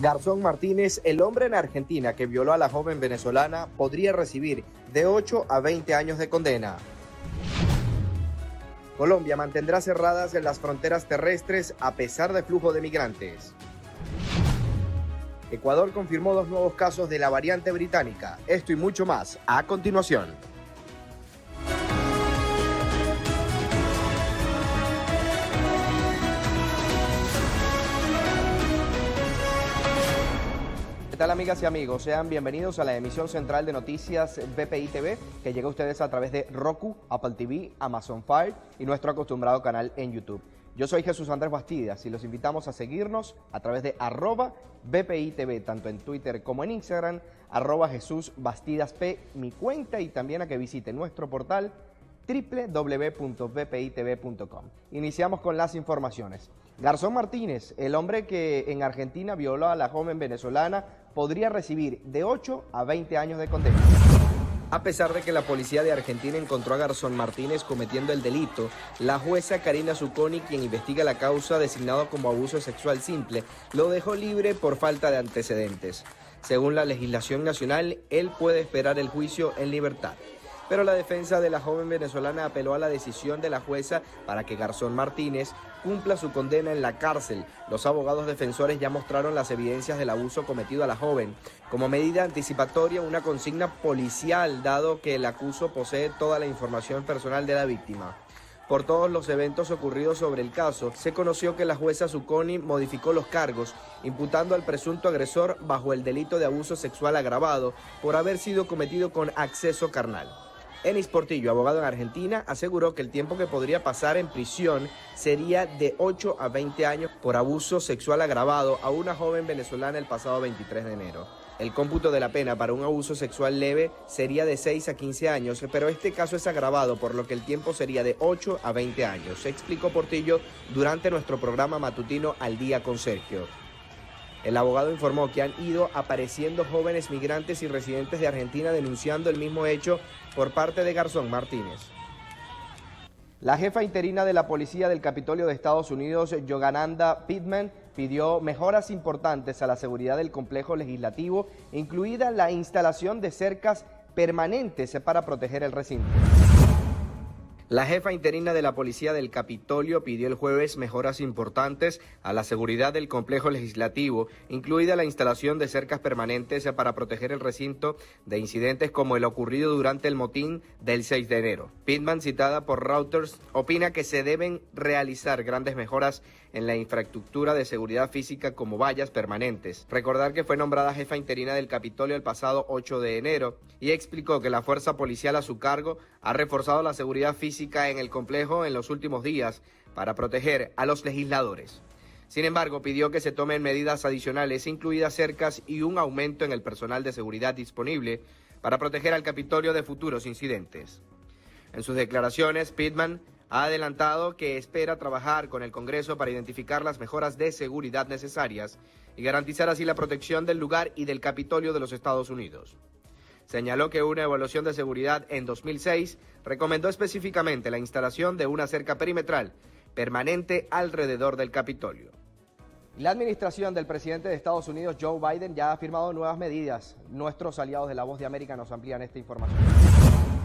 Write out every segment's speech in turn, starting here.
Garzón Martínez, el hombre en Argentina que violó a la joven venezolana, podría recibir de 8 a 20 años de condena. Colombia mantendrá cerradas las fronteras terrestres a pesar de flujo de migrantes. Ecuador confirmó 2 nuevos casos de la variante británica. Esto y mucho más a continuación. ¿Qué tal, amigas y amigos? Sean bienvenidos a la emisión central de noticias BPI TV, que llega a ustedes a través de Roku, Apple TV, Amazon Fire y nuestro acostumbrado canal en YouTube. Yo soy Jesús Andrés Bastidas y los invitamos a seguirnos a través de @BPI TV, tanto en Twitter como en Instagram, @JesúsBastidasP, mi cuenta, y también a que visiten nuestro portal www.bpitv.com. Iniciamos con las informaciones. Garzón Martínez, el hombre que en Argentina violó a la joven venezolana, podría recibir de 8 a 20 años de condena. A pesar de que la policía de Argentina encontró a Garzón Martínez cometiendo el delito, la jueza Karina Zucconi, quien investiga la causa designado como abuso sexual simple, lo dejó libre por falta de antecedentes. Según la legislación nacional, él puede esperar el juicio en libertad. Pero la defensa de la joven venezolana apeló a la decisión de la jueza para que Garzón Martínez cumpla su condena en la cárcel. Los abogados defensores ya mostraron las evidencias del abuso cometido a la joven. Como medida anticipatoria, una consigna policial, dado que el acuso posee toda la información personal de la víctima. Por todos los eventos ocurridos sobre el caso, se conoció que la jueza Zucconi modificó los cargos, imputando al presunto agresor bajo el delito de abuso sexual agravado por haber sido cometido con acceso carnal. Enis Portillo, abogado en Argentina, aseguró que el tiempo que podría pasar en prisión sería de 8 a 20 años por abuso sexual agravado a una joven venezolana el pasado 23 de enero. El cómputo de la pena para un abuso sexual leve sería de 6 a 15 años, pero este caso es agravado, por lo que el tiempo sería de 8 a 20 años, explicó Portillo durante nuestro programa matutino Al Día con Sergio. El abogado informó que han ido apareciendo jóvenes migrantes y residentes de Argentina denunciando el mismo hecho por parte de Garzón Martínez. La jefa interina de la Policía del Capitolio de Estados Unidos, Yogananda Pittman, pidió mejoras importantes a la seguridad del complejo legislativo, incluida la instalación de cercas permanentes para proteger el recinto. La jefa interina de la Policía del Capitolio pidió el jueves mejoras importantes a la seguridad del complejo legislativo, incluida la instalación de cercas permanentes para proteger el recinto de incidentes como el ocurrido durante el motín del 6 de enero. Pittman, citada por Reuters, opina que se deben realizar grandes mejoras en la infraestructura de seguridad física como vallas permanentes. Recordar que fue nombrada jefa interina del Capitolio el pasado 8 de enero y explicó que la fuerza policial a su cargo ha reforzado la seguridad física en el complejo en los últimos días para proteger a los legisladores. Sin embargo, pidió que se tomen medidas adicionales, incluidas cercas y un aumento en el personal de seguridad disponible para proteger al Capitolio de futuros incidentes. En sus declaraciones, Pittman ha adelantado que espera trabajar con el Congreso para identificar las mejoras de seguridad necesarias y garantizar así la protección del lugar y del Capitolio de los Estados Unidos. Señaló que una evaluación de seguridad en 2006 recomendó específicamente la instalación de una cerca perimetral permanente alrededor del Capitolio. La administración del presidente de Estados Unidos, Joe Biden, ya ha firmado nuevas medidas. Nuestros aliados de La Voz de América nos amplían esta información.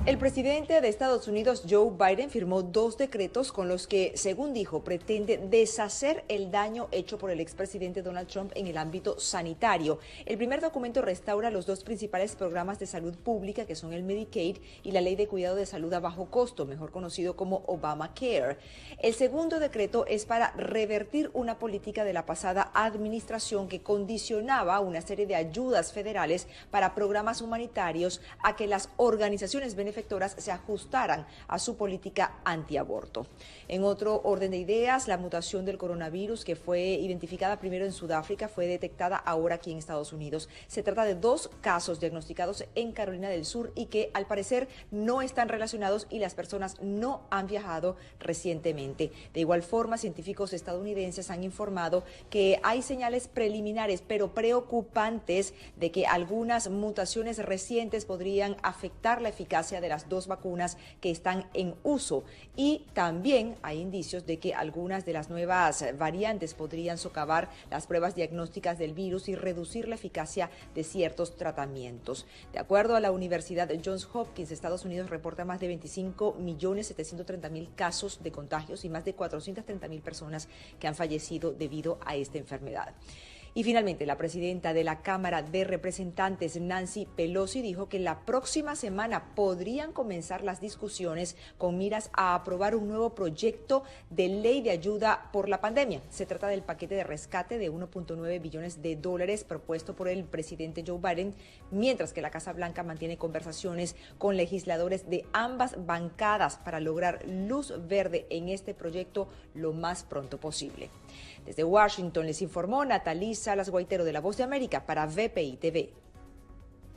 El presidente de Estados Unidos, Joe Biden, firmó 2 decretos con los que, según dijo, pretende deshacer el daño hecho por el expresidente Donald Trump en el ámbito sanitario. El primer documento restaura los 2 principales programas de salud pública, que son el Medicaid y la Ley de Cuidado de Salud a Bajo Costo, mejor conocido como Obamacare. El segundo decreto es para revertir una política de la pasada administración que condicionaba una serie de ayudas federales para programas humanitarios a que las organizaciones benefactoras se ajustaran a su política antiaborto. En otro orden de ideas, la mutación del coronavirus, que fue identificada primero en Sudáfrica, fue detectada ahora aquí en Estados Unidos. Se trata de 2 casos diagnosticados en Carolina del Sur y que al parecer no están relacionados y las personas no han viajado recientemente. De igual forma, científicos estadounidenses han informado que hay señales preliminares pero preocupantes de que algunas mutaciones recientes podrían afectar la eficacia eficacia de las 2 vacunas que están en uso. Y también hay indicios de que algunas de las nuevas variantes podrían socavar las pruebas diagnósticas del virus y reducir la eficacia de ciertos tratamientos. De acuerdo a la Universidad Johns Hopkins, Estados Unidos reporta más de 25.730.000 casos de contagios y más de 430.000 personas que han fallecido debido a esta enfermedad. Y finalmente, la presidenta de la Cámara de Representantes, Nancy Pelosi, dijo que la próxima semana podrían comenzar las discusiones con miras a aprobar un nuevo proyecto de ley de ayuda por la pandemia. Se trata del paquete de rescate de 1.9 billones de dólares propuesto por el presidente Joe Biden, mientras que la Casa Blanca mantiene conversaciones con legisladores de ambas bancadas para lograr luz verde en este proyecto lo más pronto posible. Desde Washington les informó Natalí Salas Guaitero de La Voz de América para VPI TV.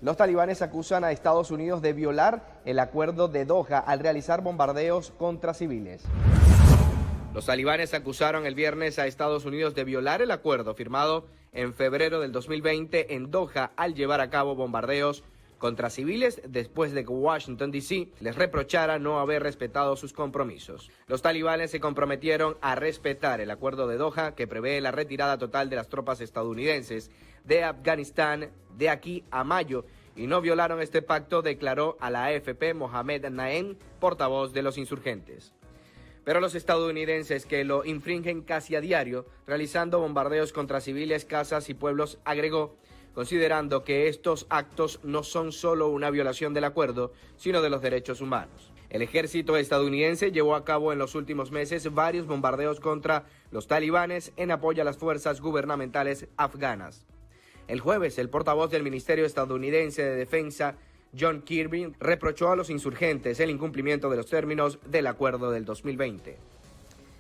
Los talibanes acusan a Estados Unidos de violar el acuerdo de Doha al realizar bombardeos contra civiles. Los talibanes acusaron el viernes a Estados Unidos de violar el acuerdo firmado en febrero del 2020 en Doha al llevar a cabo bombardeos contra civiles después de que Washington, D.C. les reprochara no haber respetado sus compromisos. Los talibanes se comprometieron a respetar el acuerdo de Doha que prevé la retirada total de las tropas estadounidenses de Afganistán de aquí a mayo y no violaron este pacto, declaró a la AFP Mohamed Naem, portavoz de los insurgentes. Pero los estadounidenses que lo infringen casi a diario, realizando bombardeos contra civiles, casas y pueblos, agregó, considerando que estos actos no son solo una violación del acuerdo, sino de los derechos humanos. El ejército estadounidense llevó a cabo en los últimos meses varios bombardeos contra los talibanes en apoyo a las fuerzas gubernamentales afganas. El jueves, el portavoz del Ministerio estadounidense de Defensa, John Kirby, reprochó a los insurgentes el incumplimiento de los términos del acuerdo del 2020.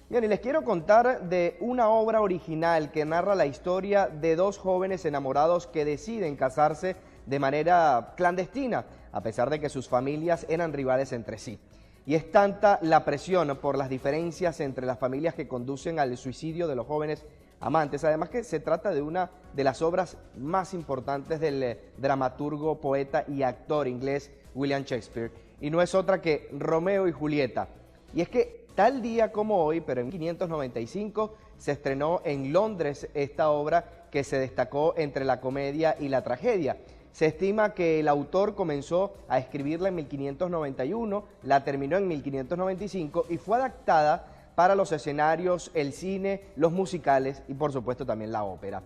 Bien, y les quiero contar de una obra original que narra la historia de dos jóvenes enamorados que deciden casarse de manera clandestina, a pesar de que sus familias eran rivales entre sí. Y es tanta la presión por las diferencias entre las familias que conducen al suicidio de los jóvenes amantes. Además que se trata de una de las obras más importantes del dramaturgo, poeta y actor inglés William Shakespeare. Y no es otra que Romeo y Julieta. Y es que tal día como hoy, pero en 1595, se estrenó en Londres esta obra que se destacó entre la comedia y la tragedia. Se estima que el autor comenzó a escribirla en 1591, la terminó en 1595 y fue adaptada para los escenarios, el cine, los musicales y por supuesto también la ópera.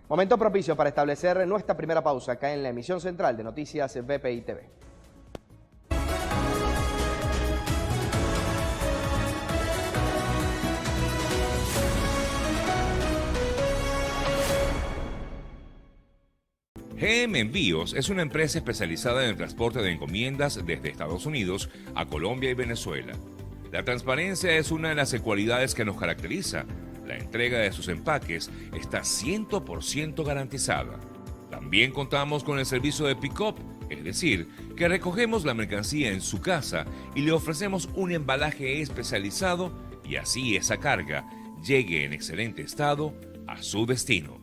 Momento propicio para establecer nuestra primera pausa acá en la emisión central de Noticias VPI TV. GM Envíos es una empresa especializada en el transporte de encomiendas desde Estados Unidos a Colombia y Venezuela. La transparencia es una de las cualidades que nos caracteriza. La entrega de sus empaques está 100% garantizada. También contamos con el servicio de pick-up, es decir, que recogemos la mercancía en su casa y le ofrecemos un embalaje especializado y así esa carga llegue en excelente estado a su destino.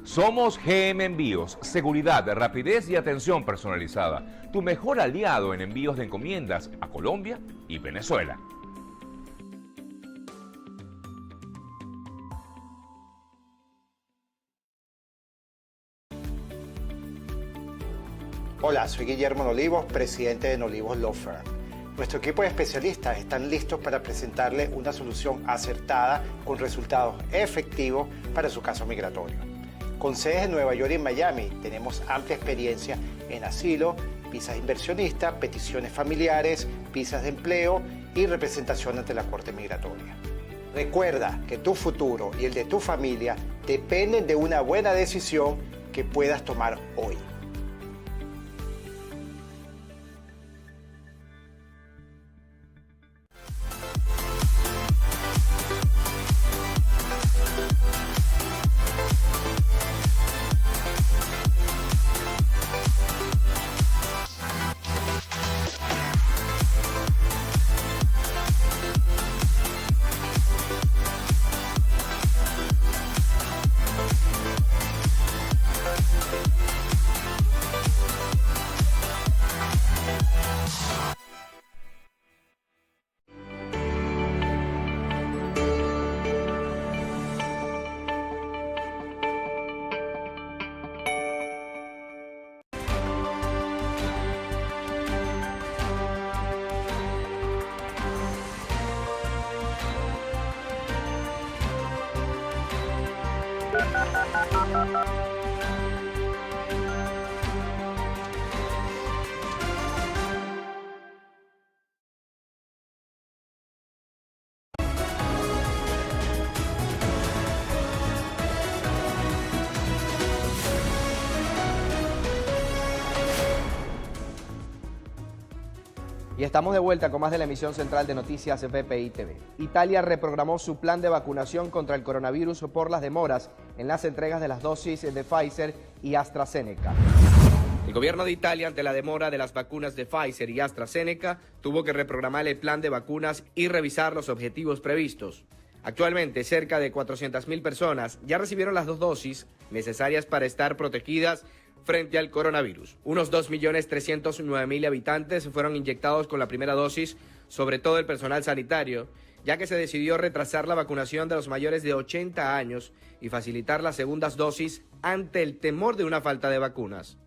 Somos GM Envíos, seguridad, rapidez y atención personalizada. Tu mejor aliado en envíos de encomiendas a Colombia y Venezuela. Hola, soy Guillermo Nolivos, presidente de Nolivos Law Firm. Nuestro equipo de especialistas están listos para presentarle una solución acertada con resultados efectivos para su caso migratorio. Con sedes en Nueva York y en Miami, tenemos amplia experiencia en asilo, visas inversionistas, peticiones familiares, visas de empleo y representación ante la Corte Migratoria. Recuerda que tu futuro y el de tu familia dependen de una buena decisión que puedas tomar hoy. Y estamos de vuelta con más de la emisión central de Noticias BPI TV. Italia reprogramó su plan de vacunación contra el coronavirus por las demoras en las entregas de las dosis de Pfizer y AstraZeneca. El gobierno de Italia, ante la demora de las vacunas de Pfizer y AstraZeneca, tuvo que reprogramar el plan de vacunas y revisar los objetivos previstos. Actualmente, cerca de 400.000 personas ya recibieron las 2 dosis necesarias para estar protegidas frente al coronavirus. Unos 2.309.000 habitantes fueron inyectados con la primera dosis, sobre todo el personal sanitario, ya que se decidió retrasar la vacunación de los mayores de 80 años y facilitar las segundas dosis ante el temor de una falta de vacunas.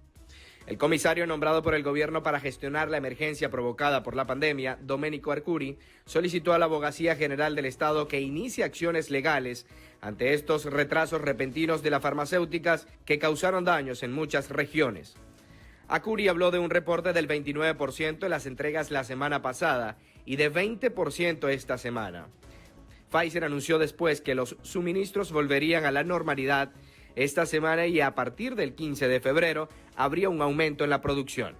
El comisario nombrado por el gobierno para gestionar la emergencia provocada por la pandemia, Domenico Arcuri, solicitó a la Abogacía General del Estado que inicie acciones legales ante estos retrasos repentinos de las farmacéuticas que causaron daños en muchas regiones. Arcuri habló de un reporte del 29% en las entregas la semana pasada y de 20% esta semana. Pfizer anunció después que los suministros volverían a la normalidad esta semana y a partir del 15 de febrero habría un aumento en la producción.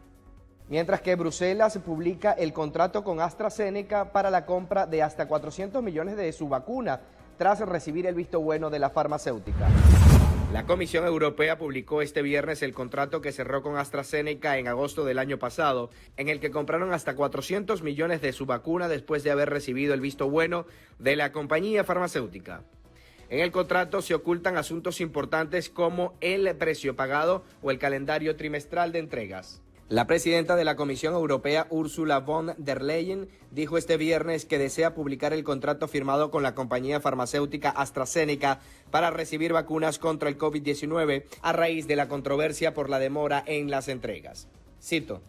Mientras que Bruselas publica el contrato con AstraZeneca para la compra de hasta 400 millones de su vacuna tras recibir el visto bueno de la farmacéutica. La Comisión Europea publicó este viernes el contrato que cerró con AstraZeneca en agosto del año pasado, en el que compraron hasta 400 millones de su vacuna después de haber recibido el visto bueno de la compañía farmacéutica. En el contrato se ocultan asuntos importantes como el precio pagado o el calendario trimestral de entregas. La presidenta de la Comisión Europea, Ursula von der Leyen, dijo este viernes que desea publicar el contrato firmado con la compañía farmacéutica AstraZeneca para recibir vacunas contra el COVID-19 a raíz de la controversia por la demora en las entregas. Cito: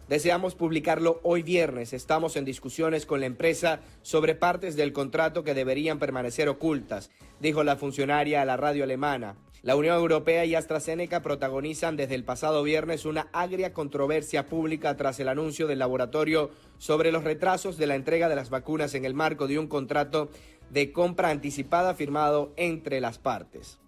deseamos publicarlo hoy viernes. Estamos en discusiones con la empresa sobre partes del contrato que deberían permanecer ocultas, dijo la funcionaria a la radio alemana. La Unión Europea y AstraZeneca protagonizan desde el pasado viernes una agria controversia pública tras el anuncio del laboratorio sobre los retrasos de la entrega de las vacunas en el marco de un contrato de compra anticipada firmado entre las partes.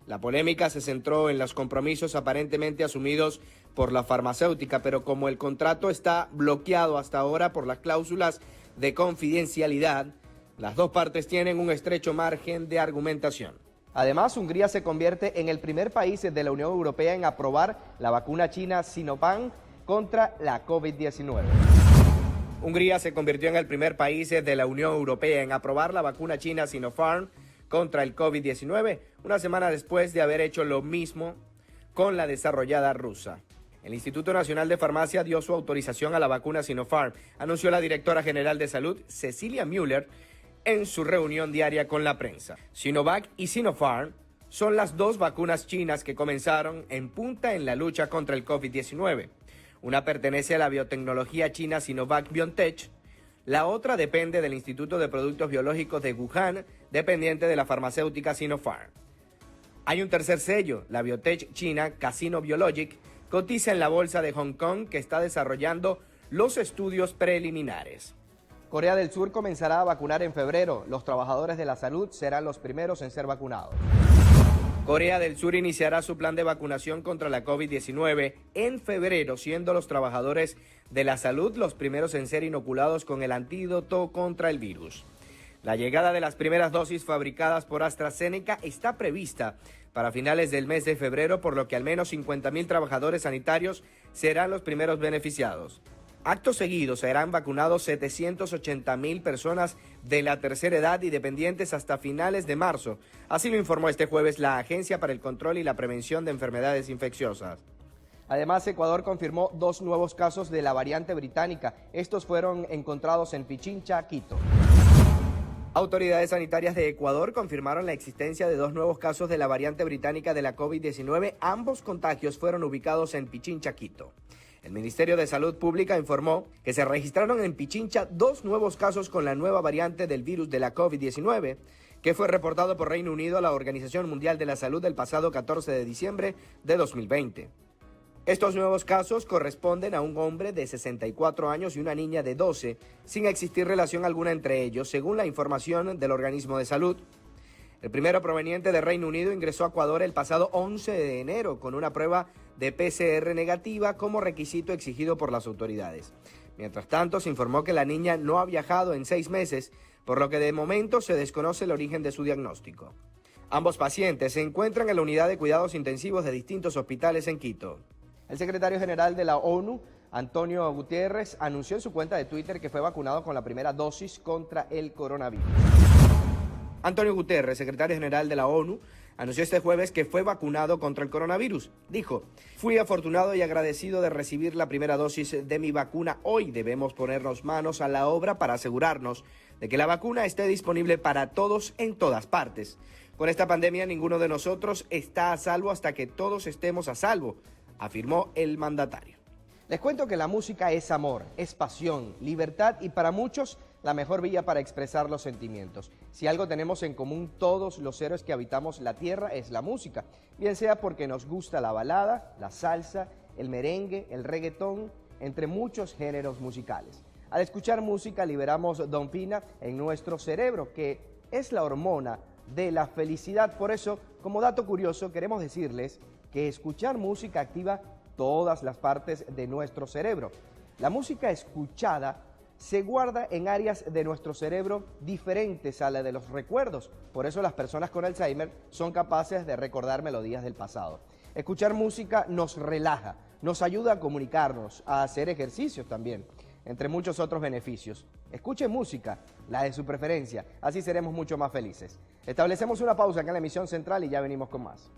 La polémica se centró en los compromisos aparentemente asumidos por la farmacéutica, pero como el contrato está bloqueado hasta ahora por las cláusulas de confidencialidad, las dos partes tienen un estrecho margen de argumentación. Además, Hungría se convierte en el primer país de la Unión Europea en aprobar la vacuna china Sinopharm contra la COVID-19. Hungría se convirtió en el primer país de la Unión Europea en aprobar la vacuna china Sinopharm contra el COVID-19, una semana después de haber hecho lo mismo con la desarrollada rusa. El Instituto Nacional de Farmacia dio su autorización a la vacuna Sinopharm, anunció la directora general de Salud, Cecilia Müller, en su reunión diaria con la prensa. Sinovac y Sinopharm son las dos vacunas chinas que comenzaron en punta en la lucha contra el COVID-19. Una pertenece a la biotecnología china Sinovac BioNTech, la otra depende del Instituto de Productos Biológicos de Wuhan, dependiente de la farmacéutica Sinopharm. Hay un tercer sello, la biotech china Casino Biologic, cotiza en la bolsa de Hong Kong, que está desarrollando los estudios preliminares. Corea del Sur comenzará a vacunar en febrero. Los trabajadores de la salud serán los primeros en ser vacunados. Corea del Sur iniciará su plan de vacunación contra la COVID-19 en febrero, siendo los trabajadores de la salud los primeros en ser inoculados con el antídoto contra el virus. La llegada de las primeras dosis fabricadas por AstraZeneca está prevista para finales del mes de febrero, por lo que al menos 50.000 trabajadores sanitarios serán los primeros beneficiados. Acto seguido serán vacunados 780.000 personas de la tercera edad y dependientes hasta finales de marzo. Así lo informó este jueves la Agencia para el Control y la Prevención de Enfermedades Infecciosas. Además, Ecuador confirmó 2 nuevos casos de la variante británica. Estos fueron encontrados en Pichincha, Quito. Autoridades sanitarias de Ecuador confirmaron la existencia de 2 nuevos casos de la variante británica de la COVID-19. Ambos contagios fueron ubicados en Pichincha, Quito. El Ministerio de Salud Pública informó que se registraron en Pichincha 2 nuevos casos con la nueva variante del virus de la COVID-19, que fue reportado por Reino Unido a la Organización Mundial de la Salud el pasado 14 de diciembre de 2020. Estos nuevos casos corresponden a un hombre de 64 años y una niña de 12, sin existir relación alguna entre ellos, según la información del organismo de salud. El primero, proveniente de Reino Unido, ingresó a Ecuador el pasado 11 de enero con una prueba de PCR negativa como requisito exigido por las autoridades. Mientras tanto, se informó que la niña no ha viajado en 6 meses, por lo que de momento se desconoce el origen de su diagnóstico. Ambos pacientes se encuentran en la unidad de cuidados intensivos de distintos hospitales en Quito. El secretario general de la ONU, Antonio Guterres, anunció en su cuenta de Twitter que fue vacunado con la primera dosis contra el coronavirus. Antonio Guterres, secretario general de la ONU, anunció este jueves que fue vacunado contra el coronavirus. Dijo: fui afortunado y agradecido de recibir la primera dosis de mi vacuna. Hoy debemos ponernos manos a la obra para asegurarnos de que la vacuna esté disponible para todos en todas partes. Con esta pandemia ninguno de nosotros está a salvo hasta que todos estemos a salvo, afirmó el mandatario. Les cuento que la música es amor, es pasión, libertad y para muchos la mejor vía para expresar los sentimientos. Si algo tenemos en común todos los seres que habitamos la tierra es la música, bien sea porque nos gusta la balada, la salsa, el merengue, el reggaetón, entre muchos géneros musicales. Al escuchar música liberamos dopamina en nuestro cerebro, que es la hormona de la felicidad. Por eso, como dato curioso, queremos decirles que escuchar música activa todas las partes de nuestro cerebro. La música escuchada se guarda en áreas de nuestro cerebro diferentes a la de los recuerdos. Por eso las personas con Alzheimer son capaces de recordar melodías del pasado. Escuchar música nos relaja, nos ayuda a comunicarnos, a hacer ejercicios también, entre muchos otros beneficios. Escuche música, la de su preferencia, así seremos mucho más felices. Establecemos una pausa acá en la emisión central y ya venimos con más.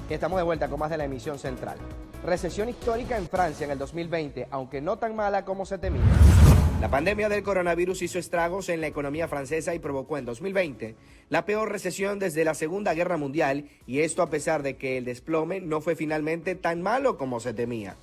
Estamos de vuelta con más de la emisión central. Recesión histórica en Francia en el 2020, aunque no tan mala como se temía. La pandemia del coronavirus hizo estragos en la economía francesa y provocó en 2020 la peor recesión desde la Segunda Guerra Mundial, y esto a pesar de que el desplome no fue finalmente tan malo como se temía.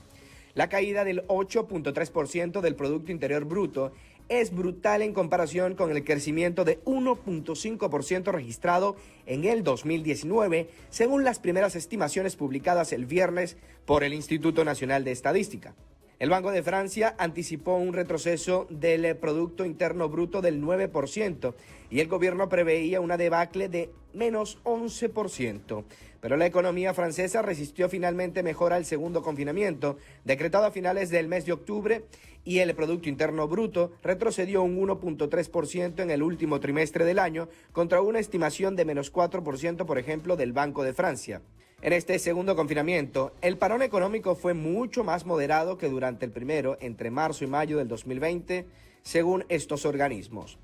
La caída del 8.3% del Producto Interior Bruto es brutal en comparación con el crecimiento de 1.5% registrado en el 2019, según las primeras estimaciones publicadas el viernes por el Instituto Nacional de Estadística. El Banco de Francia anticipó un retroceso del Producto Interno Bruto del 9% y el gobierno preveía una debacle de menos 11%. Pero la economía francesa resistió finalmente mejor al segundo confinamiento, decretado a finales del mes de octubre, y el Producto Interno Bruto retrocedió un 1.3% en el último trimestre del año, contra una estimación de menos 4%, por ejemplo, del Banco de Francia. En este segundo confinamiento, el parón económico fue mucho más moderado que durante el primero, entre marzo y mayo del 2020, según estos organismos.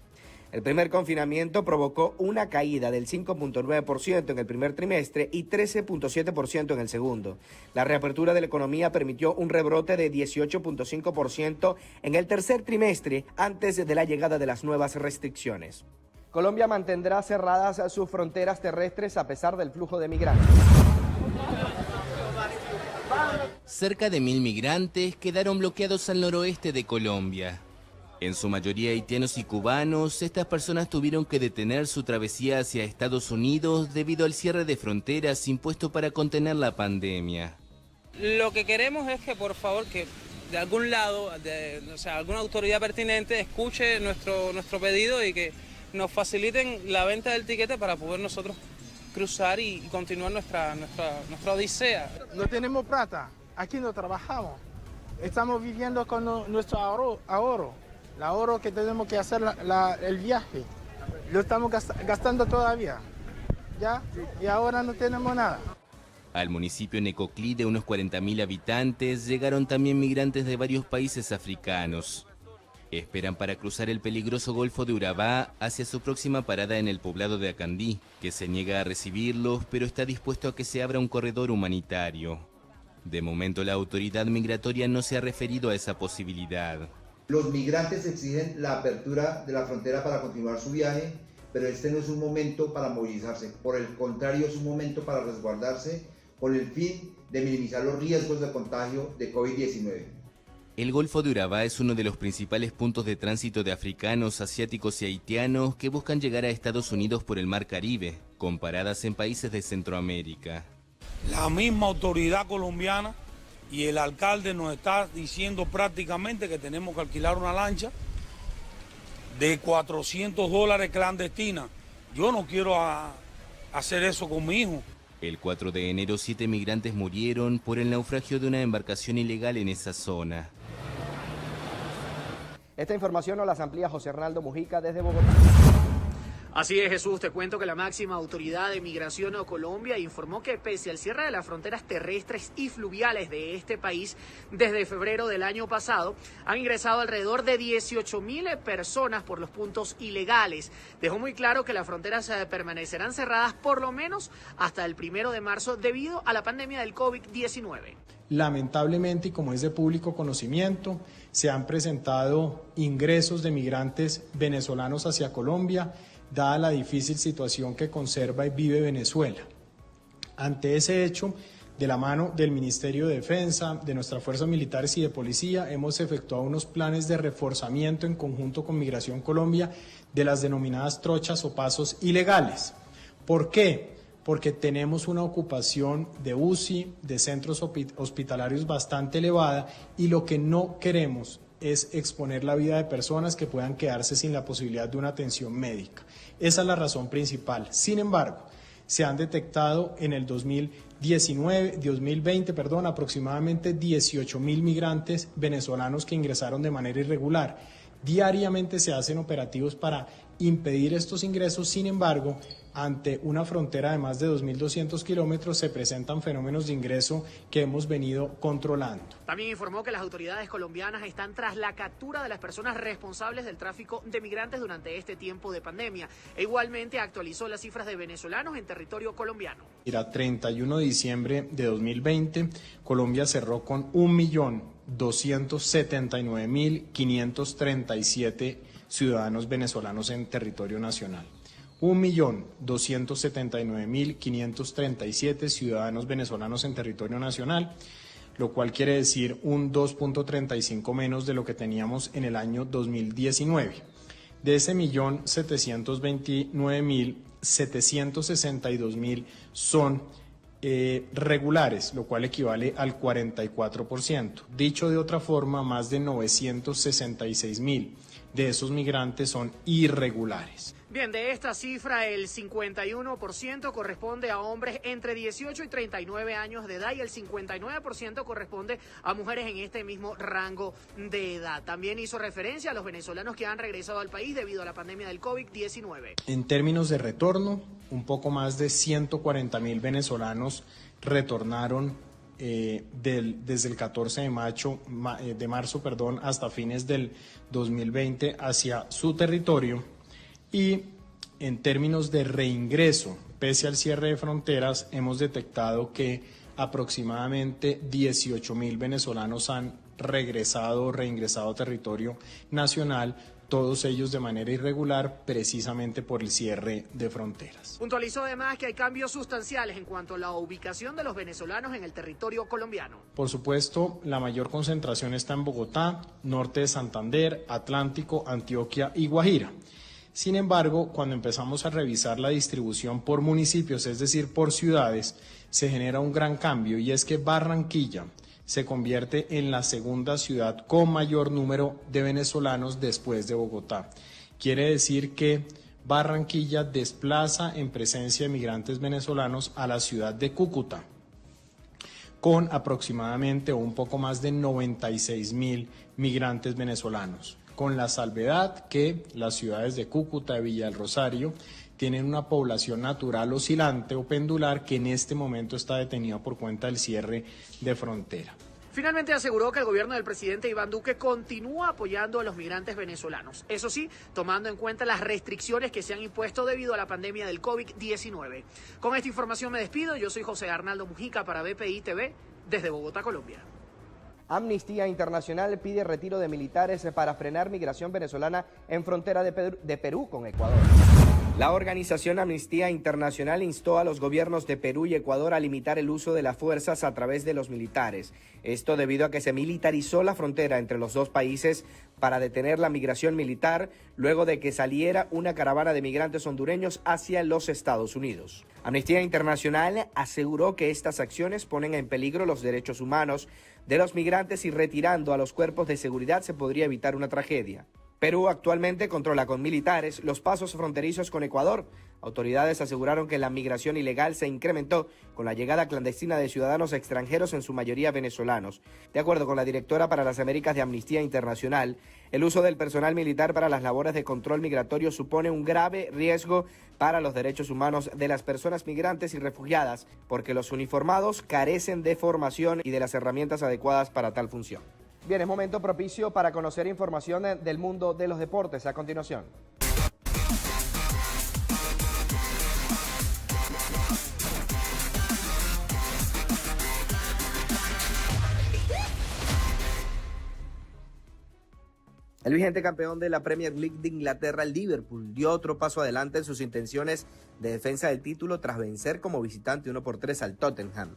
El primer confinamiento provocó una caída del 5.9% en el primer trimestre y 13.7% en el segundo. La reapertura de la economía permitió un rebrote de 18.5% en el tercer trimestre, antes de la llegada de las nuevas restricciones. Colombia mantendrá cerradas sus fronteras terrestres a pesar del flujo de migrantes. Cerca de 1000 migrantes quedaron bloqueados al noroeste de Colombia. En su mayoría haitianos y cubanos, estas personas tuvieron que detener su travesía hacia Estados Unidos debido al cierre de fronteras impuesto para contener la pandemia. Lo que queremos es que, por favor, que de algún lado, alguna autoridad pertinente escuche nuestro pedido y que nos faciliten la venta del tiquete para poder nosotros cruzar y continuar nuestra odisea. No tenemos plata, aquí no trabajamos, estamos viviendo con nuestro ahorro, el ahorro que tenemos que hacer el viaje, lo estamos gastando todavía, ¿ya? Y ahora no tenemos nada. Al municipio Necoclí, de unos 40.000 habitantes, llegaron también migrantes de varios países africanos. Esperan para cruzar el peligroso Golfo de Urabá hacia su próxima parada en el poblado de Acandí, que se niega a recibirlos, pero está dispuesto a que se abra un corredor humanitario. De momento, la autoridad migratoria no se ha referido a esa posibilidad. Los migrantes exigen la apertura de la frontera para continuar su viaje, pero este no es un momento para movilizarse. Por el contrario, es un momento para resguardarse con el fin de minimizar los riesgos de contagio de COVID-19. El Golfo de Urabá es uno de los principales puntos de tránsito de africanos, asiáticos y haitianos que buscan llegar a Estados Unidos por el Mar Caribe, con paradas en países de Centroamérica. La misma autoridad colombiana y el alcalde nos está diciendo prácticamente que tenemos que alquilar una lancha de $400 clandestina. Yo no quiero hacer eso con mi hijo. El 4 de enero, 7 migrantes murieron por el naufragio de una embarcación ilegal en esa zona. Esta información nos las amplía José Hernaldo Mujica desde Bogotá. Así es, Jesús, te cuento que la máxima autoridad de migración a Colombia informó que pese al cierre de las fronteras terrestres y fluviales de este país desde febrero del año pasado, han ingresado alrededor de 18.000 personas por los puntos ilegales. Dejó muy claro que las fronteras permanecerán cerradas por lo menos hasta el 1 de marzo debido a la pandemia del COVID-19. Lamentablemente, y como es de público conocimiento, se han presentado ingresos de migrantes venezolanos hacia Colombia, dada la difícil situación que conserva y vive Venezuela. Ante ese hecho, de la mano del Ministerio de Defensa, de nuestras fuerzas militares y de policía, hemos efectuado unos planes de reforzamiento en conjunto con Migración Colombia de las denominadas trochas o pasos ilegales. ¿Por qué? Porque tenemos una ocupación de UCI, de centros hospitalarios bastante elevada, y lo que no queremos es exponer la vida de personas que puedan quedarse sin la posibilidad de una atención médica. Esa es la razón principal. Sin embargo, se han detectado en el 2020, aproximadamente 18.000 migrantes venezolanos que ingresaron de manera irregular. Diariamente se hacen operativos para impedir estos ingresos. Sin embargo, ante una frontera de más de 2.200 kilómetros se presentan fenómenos de ingreso que hemos venido controlando. También informó que las autoridades colombianas están tras la captura de las personas responsables del tráfico de migrantes durante este tiempo de pandemia. E igualmente actualizó las cifras de venezolanos en territorio colombiano. Era 31 de diciembre de 2020, Colombia cerró con 1.279.537 ciudadanos venezolanos en territorio nacional. 1.279.537 ciudadanos venezolanos en territorio nacional, lo cual quiere decir un 2.35 menos de lo que teníamos en el año 2019. De ese 1.729.762.000 son regulares, lo cual equivale al 44%. Dicho de otra forma, más de 966.000 de esos migrantes son irregulares. Bien, de esta cifra, el 51% corresponde a hombres entre 18 y 39 años de edad y el 59% corresponde a mujeres en este mismo rango de edad. También hizo referencia a los venezolanos que han regresado al país debido a la pandemia del COVID-19. En términos de retorno, un poco más de 140.000 venezolanos retornaron desde el 14 de marzo, hasta fines del 2020 hacia su territorio. Y en términos de reingreso, pese al cierre de fronteras, hemos detectado que aproximadamente 18.000 venezolanos han reingresado a territorio nacional, todos ellos de manera irregular, precisamente por el cierre de fronteras. Puntualizó además que hay cambios sustanciales en cuanto a la ubicación de los venezolanos en el territorio colombiano. Por supuesto, la mayor concentración está en Bogotá, norte de Santander, Atlántico, Antioquia y Guajira. Sin embargo, cuando empezamos a revisar la distribución por municipios, es decir, por ciudades, se genera un gran cambio, y es que Barranquilla se convierte en la segunda ciudad con mayor número de venezolanos después de Bogotá. Quiere decir que Barranquilla desplaza en presencia de migrantes venezolanos a la ciudad de Cúcuta, con aproximadamente un poco más de 96.000 migrantes venezolanos, con la salvedad que las ciudades de Cúcuta y Villa del Rosario tienen una población natural oscilante o pendular que en este momento está detenida por cuenta del cierre de frontera. Finalmente aseguró que el gobierno del presidente Iván Duque continúa apoyando a los migrantes venezolanos, eso sí, tomando en cuenta las restricciones que se han impuesto debido a la pandemia del COVID-19. Con esta información me despido, yo soy José Arnaldo Mujica para BPI TV desde Bogotá, Colombia. Amnistía Internacional pide retiro de militares para frenar migración venezolana en frontera de Perú con Ecuador. La organización Amnistía Internacional instó a los gobiernos de Perú y Ecuador a limitar el uso de las fuerzas a través de los militares. Esto debido a que se militarizó la frontera entre los dos países para detener la migración militar luego de que saliera una caravana de migrantes hondureños hacia los Estados Unidos. Amnistía Internacional aseguró que estas acciones ponen en peligro los derechos humanos de los migrantes y retirando a los cuerpos de seguridad se podría evitar una tragedia. Perú actualmente controla con militares los pasos fronterizos con Ecuador. Autoridades aseguraron que la migración ilegal se incrementó con la llegada clandestina de ciudadanos extranjeros, en su mayoría venezolanos. De acuerdo con la directora para las Américas de Amnistía Internacional, el uso del personal militar para las labores de control migratorio supone un grave riesgo para los derechos humanos de las personas migrantes y refugiadas, porque los uniformados carecen de formación y de las herramientas adecuadas para tal función. Bien, es momento propicio para conocer información del mundo de los deportes a continuación. El vigente campeón de la Premier League de Inglaterra, el Liverpool, dio otro paso adelante en sus intenciones de defensa del título tras vencer como visitante 1-3 al Tottenham.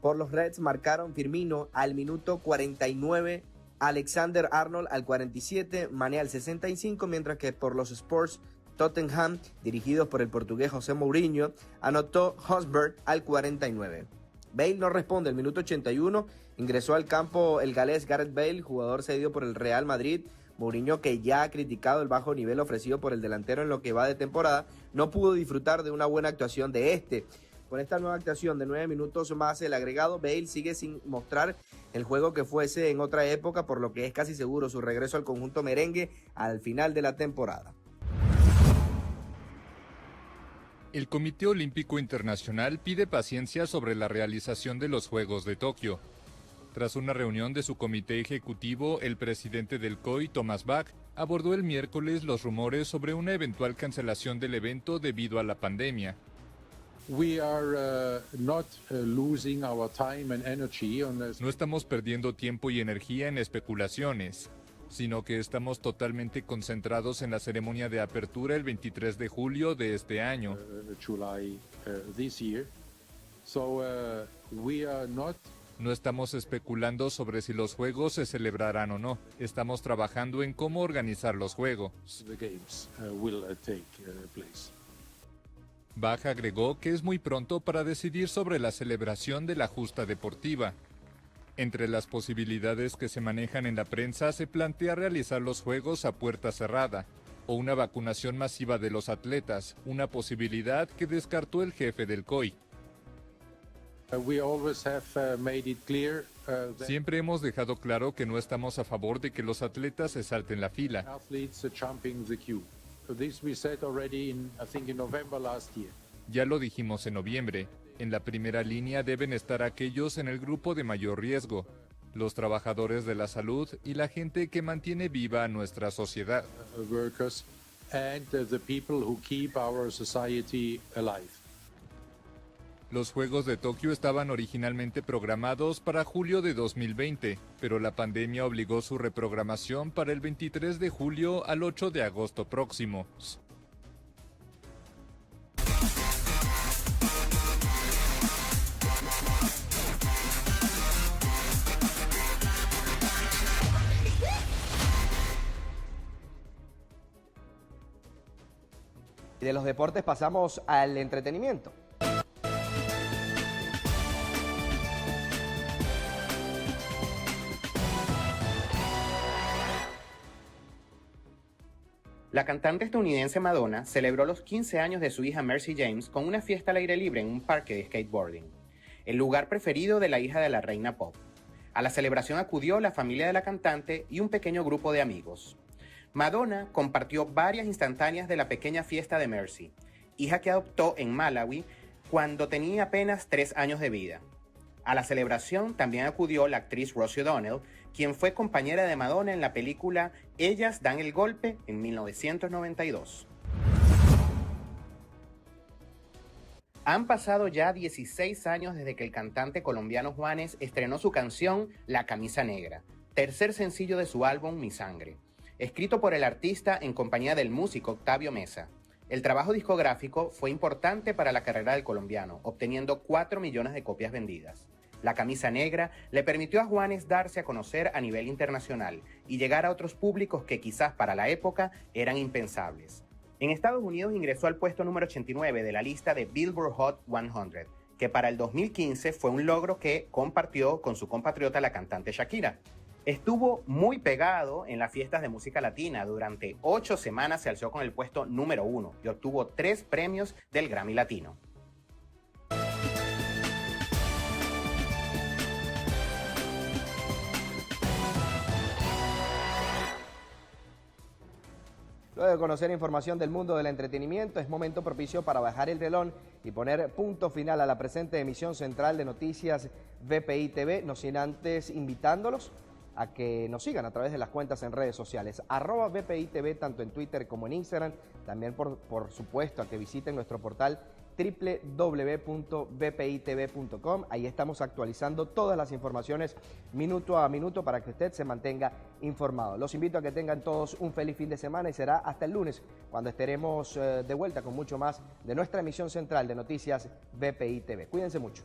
Por los Reds marcaron Firmino al minuto 49, Alexander Arnold al 47, Mané al 65, mientras que por los Spurs Tottenham, dirigidos por el portugués José Mourinho, anotó Hosbert al 49. Bale no responde, al minuto 81 ingresó al campo el galés Gareth Bale, jugador cedido por el Real Madrid. Mourinho, que ya ha criticado el bajo nivel ofrecido por el delantero en lo que va de temporada, no pudo disfrutar de una buena actuación de este. Con esta nueva actuación de 9 minutos más el agregado, Bale sigue sin mostrar el juego que fuese en otra época, por lo que es casi seguro su regreso al conjunto merengue al final de la temporada. El Comité Olímpico Internacional pide paciencia sobre la realización de los Juegos de Tokio. Tras una reunión de su comité ejecutivo, el presidente del COI, Thomas Bach, abordó el miércoles los rumores sobre una eventual cancelación del evento debido a la pandemia. No estamos perdiendo tiempo y energía en especulaciones, sino que estamos totalmente concentrados en la ceremonia de apertura el 23 de julio de este año. No estamos especulando sobre si los juegos se celebrarán o no. Estamos trabajando en cómo organizar los juegos. Bach agregó que es muy pronto para decidir sobre la celebración de la justa deportiva. Entre las posibilidades que se manejan en la prensa se plantea realizar los juegos a puerta cerrada o una vacunación masiva de los atletas, una posibilidad que descartó el jefe del COI. Siempre hemos dejado claro que no estamos a favor de que los atletas se salten la fila. Ya lo dijimos en noviembre. En la primera línea deben estar aquellos en el grupo de mayor riesgo, los trabajadores de la salud y la gente que mantiene viva a nuestra sociedad. Los Juegos de Tokio estaban originalmente programados para julio de 2020, pero la pandemia obligó su reprogramación para el 23 de julio al 8 de agosto próximos. Y de los deportes pasamos al entretenimiento. La cantante estadounidense Madonna celebró los 15 años de su hija Mercy James con una fiesta al aire libre en un parque de skateboarding, el lugar preferido de la hija de la reina pop. A la celebración acudió la familia de la cantante y un pequeño grupo de amigos. Madonna compartió varias instantáneas de la pequeña fiesta de Mercy, hija que adoptó en Malawi cuando tenía apenas 3 años de vida. A la celebración también acudió la actriz Rosie O'Donnell, quien fue compañera de Madonna en la película Ellas dan el golpe en 1992. Han pasado ya 16 años desde que el cantante colombiano Juanes estrenó su canción La Camisa Negra, tercer sencillo de su álbum Mi Sangre, escrito por el artista en compañía del músico Octavio Mesa. El trabajo discográfico fue importante para la carrera del colombiano, obteniendo 4 millones de copias vendidas. La Camisa Negra le permitió a Juanes darse a conocer a nivel internacional y llegar a otros públicos que quizás para la época eran impensables. En Estados Unidos ingresó al puesto número 89 de la lista de Billboard Hot 100, que para el 2015 fue un logro que compartió con su compatriota la cantante Shakira. Estuvo muy pegado en las fiestas de música latina. Durante 8 semanas se alzó con el puesto número 1 y obtuvo 3 premios del Grammy Latino. Luego de conocer información del mundo del entretenimiento, es momento propicio para bajar el telón y poner punto final a la presente emisión central de Noticias VPI TV, no sin antes invitándolos a que nos sigan a través de las cuentas en redes sociales, @VPI TV, tanto en Twitter como en Instagram, también por supuesto a que visiten nuestro portal www.vpitv.com. Ahí estamos actualizando todas las informaciones minuto a minuto para que usted se mantenga informado. Los invito a que tengan todos un feliz fin de semana y será hasta el lunes cuando estaremos de vuelta con mucho más de nuestra emisión central de Noticias VPI TV. Cuídense mucho.